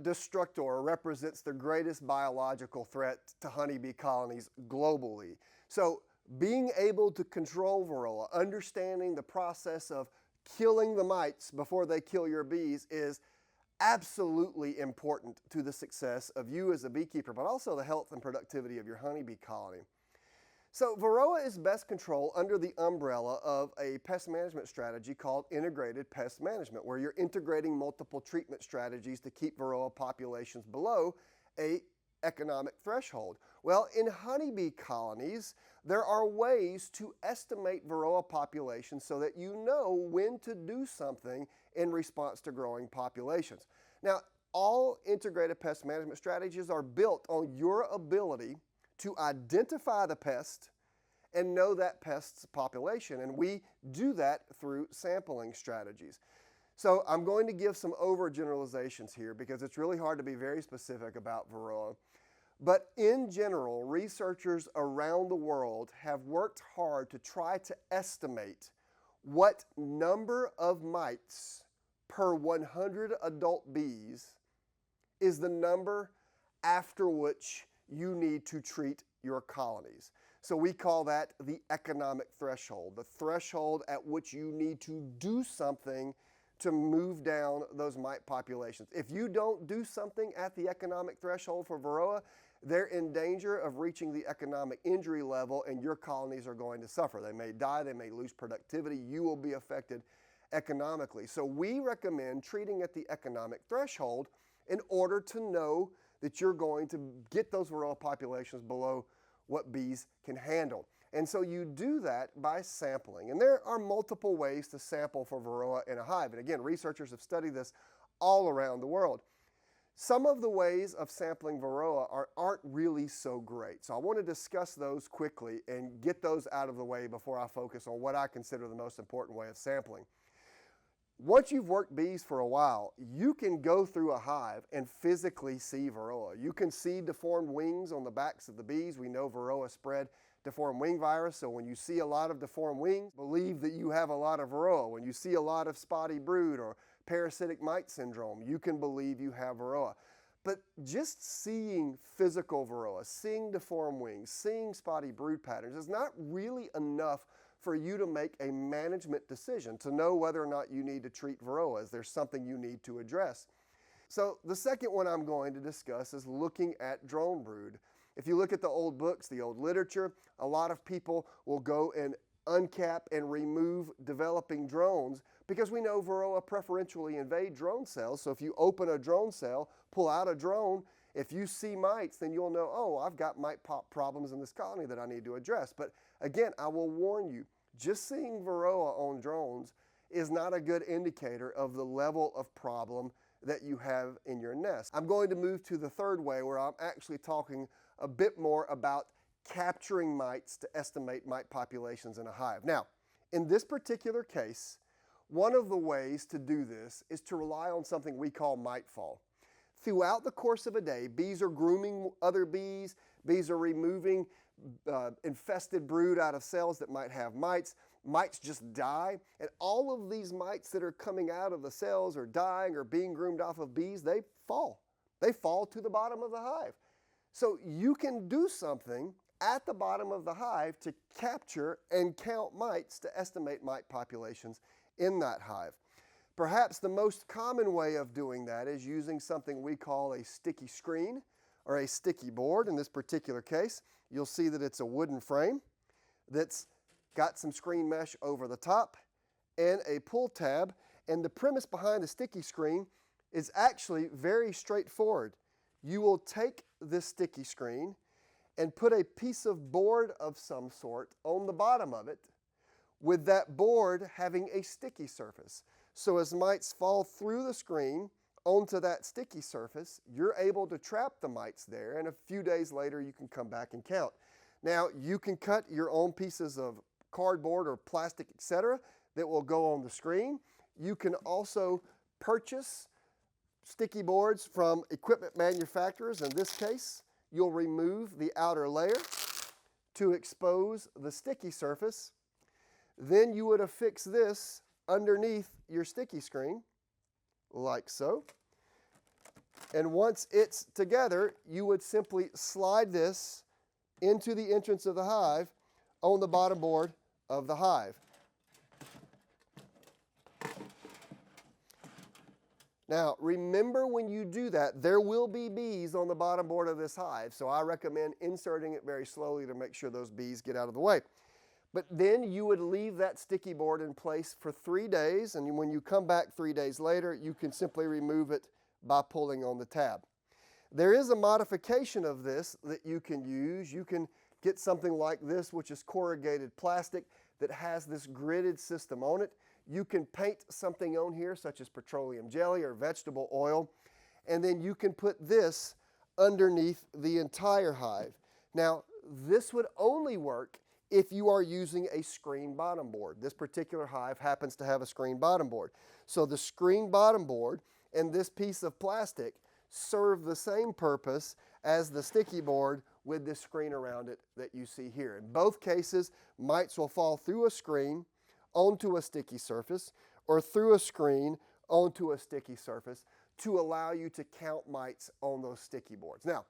destructor represents the greatest biological threat to honeybee colonies globally. So being able to control Varroa, understanding the process of killing the mites before they kill your bees is absolutely important to the success of you as a beekeeper, but also the health and productivity of your honeybee colony. So Varroa is best controlled under the umbrella of a pest management strategy called integrated pest management, where you're integrating multiple treatment strategies to keep Varroa populations below an economic threshold. Well, in honeybee colonies, there are ways to estimate Varroa populations so that you know when to do something in response to growing populations. Now, all integrated pest management strategies are built on your ability to identify the pest and know that pest's population, and we do that through sampling strategies. So I'm going to give some overgeneralizations here because it's really hard to be very specific about Varroa. But in general, researchers around the world have worked hard to try to estimate what number of mites per 100 adult bees is the number after which you need to treat your colonies. So we call that the economic threshold, the threshold at which you need to do something to move down those mite populations. If you don't do something at the economic threshold for Varroa, they're in danger of reaching the economic injury level and your colonies are going to suffer. They may die, they may lose productivity, you will be affected economically. So we recommend treating at the economic threshold in order to know that you're going to get those Varroa populations below what bees can handle. And so you do that by sampling. And there are multiple ways to sample for Varroa in a hive. And again, researchers have studied this all around the world. Some of the ways of sampling Varroa aren't really so great. So I want to discuss those quickly and get those out of the way before I focus on what I consider the most important way of sampling. Once you've worked bees for a while, you can go through a hive and physically see Varroa. You can see deformed wings on the backs of the bees. We know Varroa spread deformed wing virus, so when you see a lot of deformed wings, believe that you have a lot of Varroa. When you see a lot of spotty brood or parasitic mite syndrome, you can believe you have Varroa. But just seeing physical Varroa, seeing deformed wings, seeing spotty brood patterns is not really enough for you to make a management decision to know whether or not you need to treat Varroa. Is there something you need to address? So the second one I'm going to discuss is looking at drone brood. If you look at the old books, the old literature, a lot of people will go and uncap and remove developing drones because we know Varroa preferentially invade drone cells. So if you open a drone cell, pull out a drone, if you see mites, then you'll know, oh, I've got mite problems in this colony that I need to address. But again, I will warn you, just seeing Varroa on drones is not a good indicator of the level of problem that you have in your nest. I'm going to move to the third way where I'm actually talking a bit more about capturing mites to estimate mite populations in a hive. Now, in this particular case, one of the ways to do this is to rely on something we call mite fall. Throughout the course of a day, bees are grooming other bees, bees are removing infested brood out of cells that might have mites. Mites just die, and all of these mites that are coming out of the cells or dying or being groomed off of bees, they fall. They fall to the bottom of the hive. So you can do something at the bottom of the hive to capture and count mites to estimate mite populations in that hive. Perhaps the most common way of doing that is using something we call a sticky screen or a sticky board. In this particular case, you'll see that it's a wooden frame that's got some screen mesh over the top and a pull tab. And the premise behind the sticky screen is actually very straightforward. You will take this sticky screen and put a piece of board of some sort on the bottom of it, with that board having a sticky surface. So as mites fall through the screen onto that sticky surface, you're able to trap the mites there, and a few days later you can come back and count. Now, you can cut your own pieces of cardboard or plastic, etc., that will go on the screen. You can also purchase sticky boards from equipment manufacturers. In this case, you'll remove the outer layer to expose the sticky surface. Then you would affix this underneath your sticky screen, like so. And once it's together, you would simply slide this into the entrance of the hive on the bottom board of the hive. Now, remember when you do that, there will be bees on the bottom board of this hive, so I recommend inserting it very slowly to make sure those bees get out of the way. But then you would leave that sticky board in place for 3 days, and when you come back 3 days later, you can simply remove it by pulling on the tab. There is a modification of this that you can use. You can get something like this, which is corrugated plastic that has this gridded system on it. You can paint something on here, such as petroleum jelly or vegetable oil, and then you can put this underneath the entire hive. Now, this would only work if you are using a screen bottom board. This particular hive happens to have a screen bottom board. So the screen bottom board and this piece of plastic serve the same purpose as the sticky board with this screen around it that you see here. In both cases, mites will fall through a screen onto a sticky surface or through a screen onto a sticky surface to allow you to count mites on those sticky boards. Now,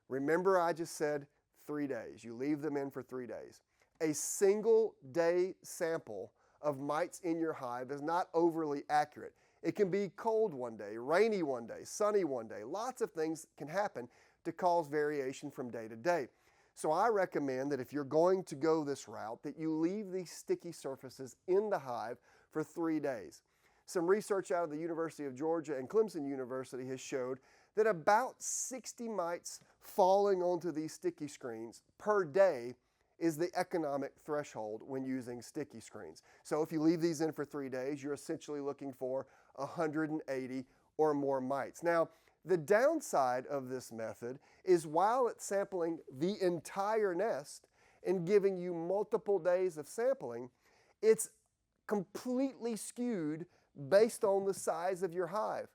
remember I just said 3 days. You leave them in for 3 days. A single day sample of mites in your hive is not overly accurate. It can be cold one day, rainy one day, sunny one day. Lots of things can happen to cause variation from day to day. So I recommend that if you're going to go this route, that you leave these sticky surfaces in the hive for 3 days. Some research out of the University of Georgia and Clemson University has showed that about 60 mites falling onto these sticky screens per day is the economic threshold when using sticky screens. So if you leave these in for 3 days, you're essentially looking for 180 or more mites. Now, the downside of this method is while it's sampling the entire nest and giving you multiple days of sampling, it's completely skewed based on the size of your hive.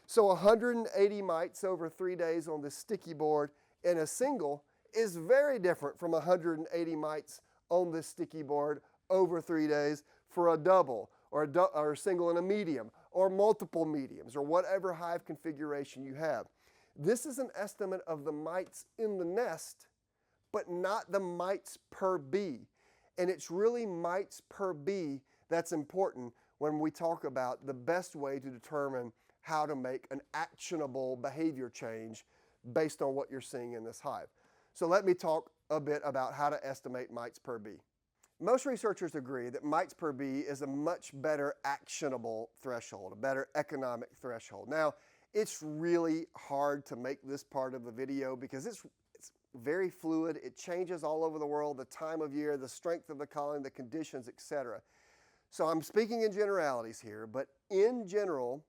So 180 mites over 3 days on this sticky board in a single is very different from 180 mites on this sticky board over 3 days for a double or a single and a medium or multiple mediums or whatever hive configuration you have. This is an estimate of the mites in the nest, but not the mites per bee. And it's really mites per bee that's important when we talk about the best way to determine how to make an actionable behavior change based on what you're seeing in this hive. So let me talk a bit about how to estimate mites per bee. Most researchers agree that mites per bee is a much better actionable threshold, a better economic threshold. Now, it's really hard to make this part of the video because it's very fluid. It changes all over the world, the time of year, the strength of the colony, the conditions, etc. So I'm speaking in generalities here, but in general,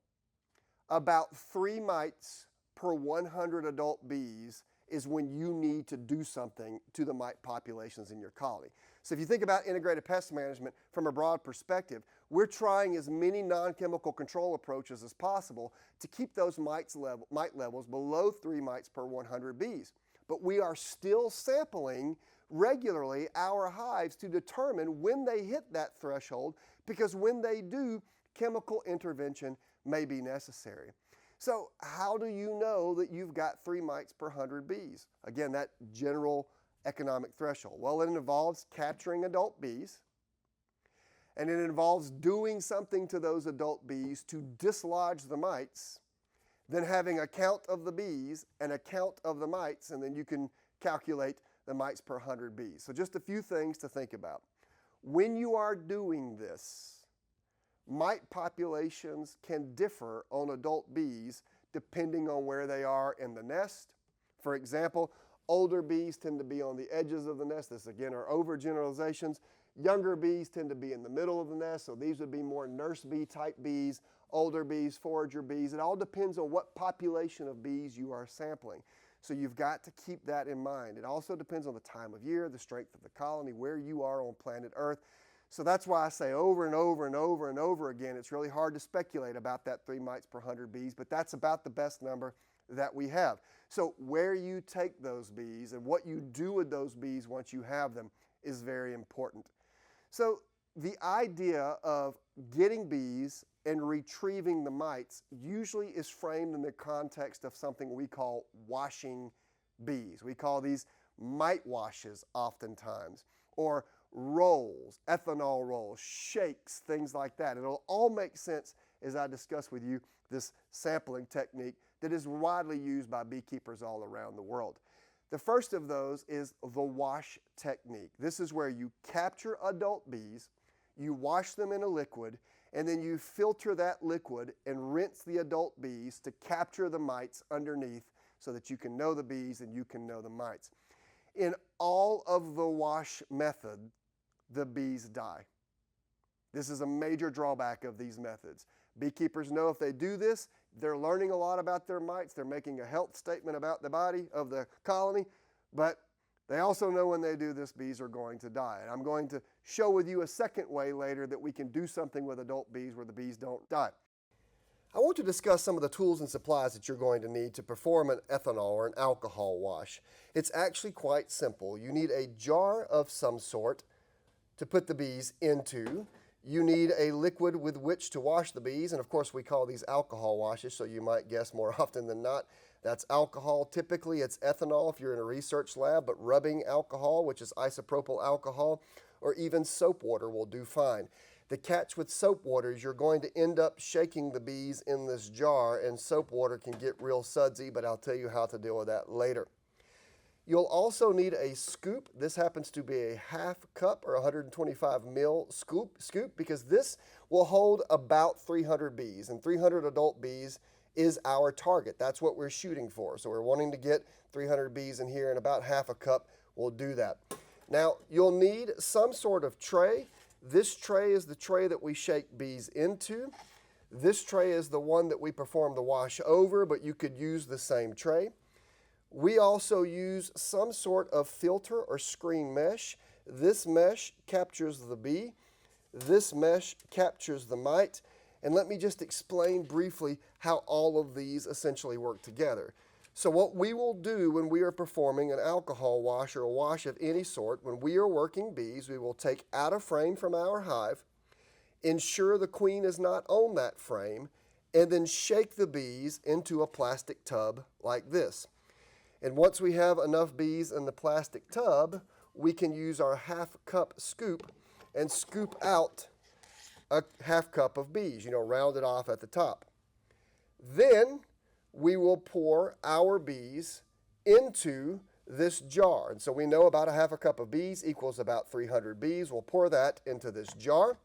about 3 mites per 100 adult bees is when you need to do something to the mite populations in your colony. So if you think about integrated pest management from a broad perspective, we're trying as many non-chemical control approaches as possible to keep those mite levels below 3 mites per 100 bees. But we are still sampling regularly our hives to determine when they hit that threshold, because when they do, chemical intervention may be necessary. So how do you know that you've got 3 mites per 100 bees? Again, that general economic threshold. Well, it involves capturing adult bees, and it involves doing something to those adult bees to dislodge the mites, then having a count of the bees and a count of the mites, and then you can calculate the mites per 100 bees. So just a few things to think about. When you are doing this, mite populations can differ on adult bees depending on where they are in the nest. For example, older bees tend to be on the edges of the nest. This again are overgeneralizations. Younger bees tend to be in the middle of the nest, so these would be more nurse bee type bees, older bees, forager bees. It all depends on what population of bees you are sampling. So you've got to keep that in mind. It also depends on the time of year, the strength of the colony, where you are on planet Earth. So that's why I say over and over and over and over again, it's really hard to speculate about that 3 mites per 100 bees, but that's about the best number that we have. So where you take those bees and what you do with those bees once you have them is very important. So the idea of getting bees and retrieving the mites usually is framed in the context of something we call washing bees. We call these mite washes oftentimes, or rolls, ethanol rolls, shakes, things like that. It'll all make sense as I discuss with you this sampling technique that is widely used by beekeepers all around the world. The first of those is the wash technique. This is where you capture adult bees, you wash them in a liquid, and then you filter that liquid and rinse the adult bees to capture the mites underneath so that you can know the bees and you can know the mites. In all of the wash method, the bees die. This is a major drawback of these methods. Beekeepers know if they do this, they're learning a lot about their mites, they're making a health statement about the body of the colony, but they also know when they do this, bees are going to die. And I'm going to show with you a second way later that we can do something with adult bees where the bees don't die. I want to discuss some of the tools and supplies that you're going to need to perform an ethanol or an alcohol wash. It's actually quite simple. You need a jar of some sort to put the bees into. You need a liquid with which to wash the bees, and of course we call these alcohol washes, so you might guess more often than not that's alcohol. Typically it's ethanol if you're in a research lab, but rubbing alcohol, which is isopropyl alcohol, or even soap water will do fine. The catch with soap water is you're going to end up shaking the bees in this jar, and soap water can get real sudsy, but I'll tell you how to deal with that later. You'll also need a scoop. This happens to be a half cup or 125 ml scoop because this will hold about 300 bees, and 300 adult bees is our target. That's what we're shooting for. So we're wanting to get 300 bees in here, and about half a cup will do that. Now, you'll need some sort of tray. This tray is the tray that we shake bees into. This tray is the one that we perform the wash over, but you could use the same tray. We also use some sort of filter or screen mesh. This mesh captures the bee. This mesh captures the mite. And let me just explain briefly how all of these essentially work together. So what we will do when we are performing an alcohol wash or a wash of any sort, when we are working bees, we will take out a frame from our hive, ensure the queen is not on that frame, and then shake the bees into a plastic tub like this. And once we have enough bees in the plastic tub, we can use our half cup scoop and scoop out a half cup of bees, round it off at the top. Then we will pour our bees into this jar. And so we know about a half a cup of bees equals about 300 bees. We'll pour that into this jar.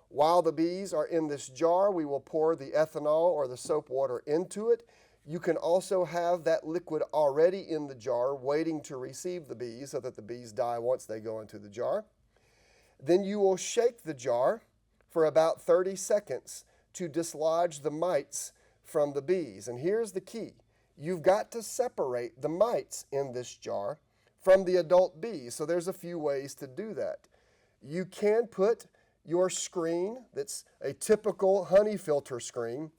While the bees are in this jar, we will pour the ethanol or the soap water into it. You can also have that liquid already in the jar waiting to receive the bees so that the bees die once they go into the jar. Then you will shake the jar for about 30 seconds to dislodge the mites from the bees. And here's the key. You've got to separate the mites in this jar from the adult bees. So there's a few ways to do that. You can put your screen, that's a typical honey filter screen,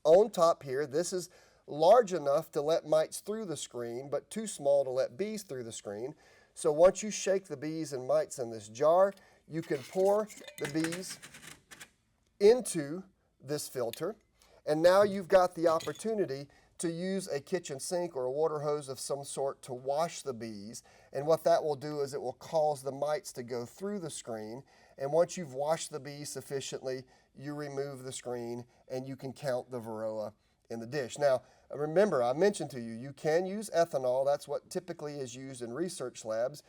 on top here. This is large enough to let mites through the screen, but too small to let bees through the screen. So once you shake the bees and mites in this jar, you can pour the bees into this filter. And now you've got the opportunity to use a kitchen sink or a water hose of some sort to wash the bees. And what that will do is it will cause the mites to go through the screen. And once you've washed the bees sufficiently, you remove the screen and you can count the Varroa in the dish. Now, remember, I mentioned to you, you can use ethanol. That's what typically is used in research labs.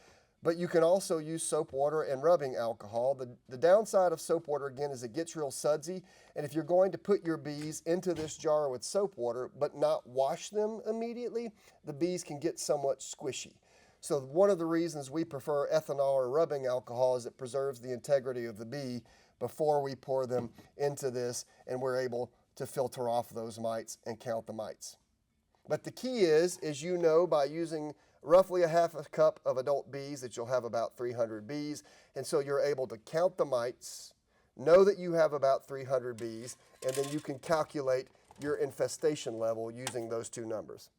But you can also use soap water and rubbing alcohol. The downside of soap water, again, is it gets real sudsy. And if you're going to put your bees into this jar with soap water but not wash them immediately, the bees can get somewhat squishy. So one of the reasons we prefer ethanol or rubbing alcohol is it preserves the integrity of the bee before we pour them into this, and we're able to filter off those mites and count the mites. But the key is by using roughly a half a cup of adult bees that you'll have about 300 bees, and so you're able to count the mites, know that you have about 300 bees, and then you can calculate your infestation level using those two numbers.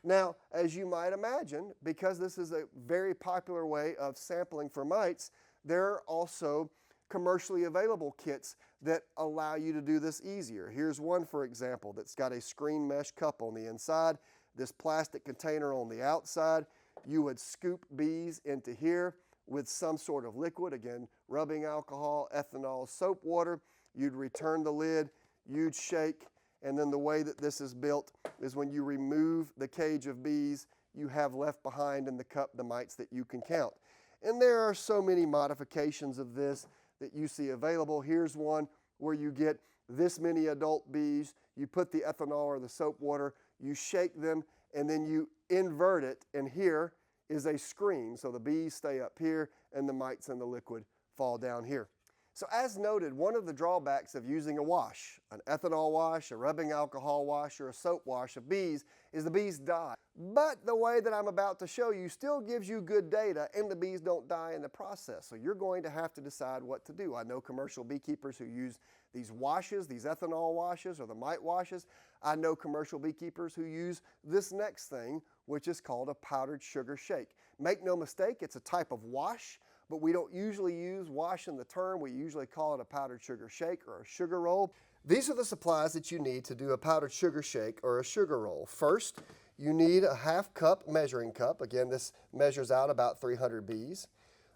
Now, as you might imagine, because this is a very popular way of sampling for mites, there are also commercially available kits that allow you to do this easier. Here's one, for example, that's got a screen mesh cup on the inside, this plastic container on the outside. You would scoop bees into here with some sort of liquid, again, rubbing alcohol, ethanol, soap water. You'd return the lid, you'd shake, and then the way that this is built is when you remove the cage of bees, you have left behind in the cup the mites that you can count. And there are so many modifications of this that you see available. Here's one where you get this many adult bees, you put the ethanol or the soap water, you shake them, and then you invert it, and here is a screen. So the bees stay up here and the mites in the liquid fall down here. So as noted, one of the drawbacks of using a wash, an ethanol wash, a rubbing alcohol wash, or a soap wash of bees is the bees die. But the way that I'm about to show you still gives you good data and the bees don't die in the process. So you're going to have to decide what to do. I know commercial beekeepers who use these washes, these ethanol washes or the mite washes. I know commercial beekeepers who use this next thing, which is called a powdered sugar shake. Make no mistake, it's a type of wash, but we don't usually use wash in the term. We usually call it a powdered sugar shake or a sugar roll. These are the supplies that you need to do a powdered sugar shake or a sugar roll. First, you need a half cup measuring cup. Again, this measures out about 300 bees.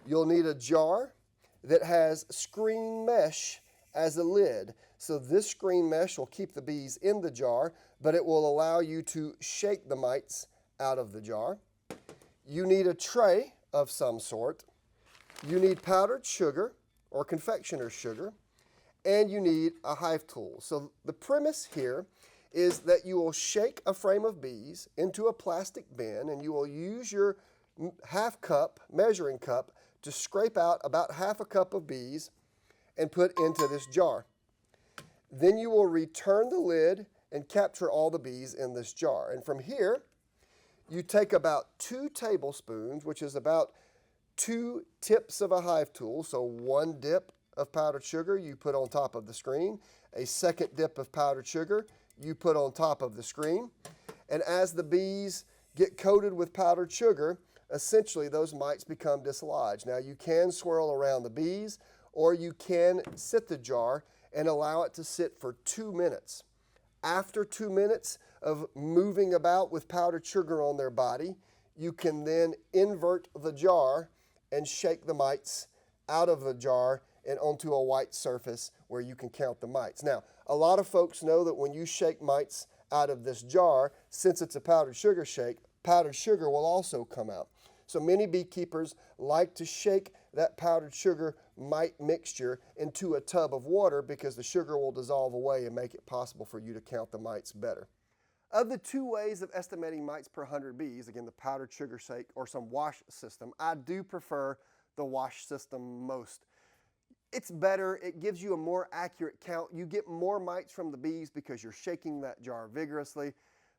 You'll need a jar that has screen mesh as a lid. So this screen mesh will keep the bees in the jar, but it will allow you to shake the mites out of the jar. You need a tray of some sort. You need powdered sugar or confectioner's sugar, and you need a hive tool. So the premise here is that you will shake a frame of bees into a plastic bin, and you will use your half cup, measuring cup, to scrape out about half a cup of bees and put into this jar. Then you will return the lid and capture all the bees in this jar. And from here, you take about 2 tablespoons, which is about 2 tips of a hive tool, so 1 dip of powdered sugar you put on top of the screen, a second dip of powdered sugar you put on top of the screen, and as the bees get coated with powdered sugar, essentially those mites become dislodged. Now you can swirl around the bees, or you can sit the jar and allow it to sit for 2 minutes. After 2 minutes of moving about with powdered sugar on their body, you can then invert the jar and shake the mites out of the jar and onto a white surface where you can count the mites. Now, a lot of folks know that when you shake mites out of this jar, since it's a powdered sugar shake, powdered sugar will also come out. So many beekeepers like to shake that powdered sugar mite mixture into a tub of water because the sugar will dissolve away and make it possible for you to count the mites better. Of the 2 ways of estimating mites per 100 bees, again, the powdered sugar shake or some wash system, I do prefer the wash system most. It's better, it gives you a more accurate count. You get more mites from the bees because you're shaking that jar vigorously.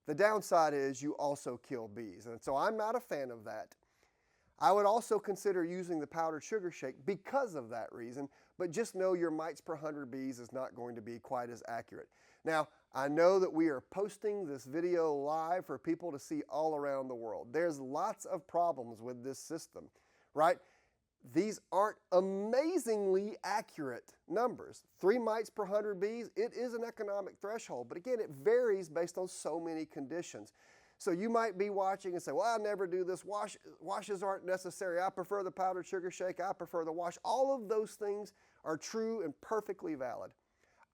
The downside is you also kill bees, and so I'm not a fan of that. I would also consider using the powdered sugar shake because of that reason, but just know your mites per 100 bees is not going to be quite as accurate. Now, I know that we are posting this video live for people to see all around the world. There's lots of problems with this system, right? These aren't amazingly accurate numbers. 3 mites per 100 bees, it is an economic threshold, but again, it varies based on so many conditions. So you might be watching and say, well, I never do this. Washes aren't necessary. I prefer the powdered sugar shake. I prefer the wash. All of those things are true and perfectly valid.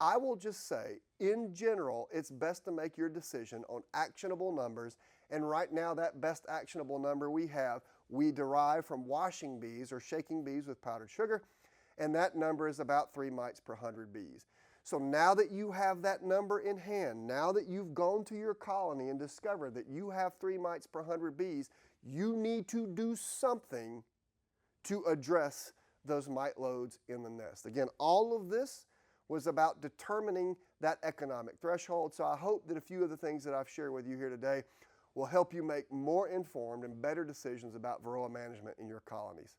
I will just say, in general, it's best to make your decision on actionable numbers. And right now, that best actionable number we derive from washing bees or shaking bees with powdered sugar. And that number is about 3 mites per 100 bees. So now that you have that number in hand, now that you've gone to your colony and discovered that you have 3 mites per 100 bees, you need to do something to address those mite loads in the nest. Again, all of this was about determining that economic threshold. So I hope that a few of the things that I've shared with you here today will help you make more informed and better decisions about Varroa management in your colonies.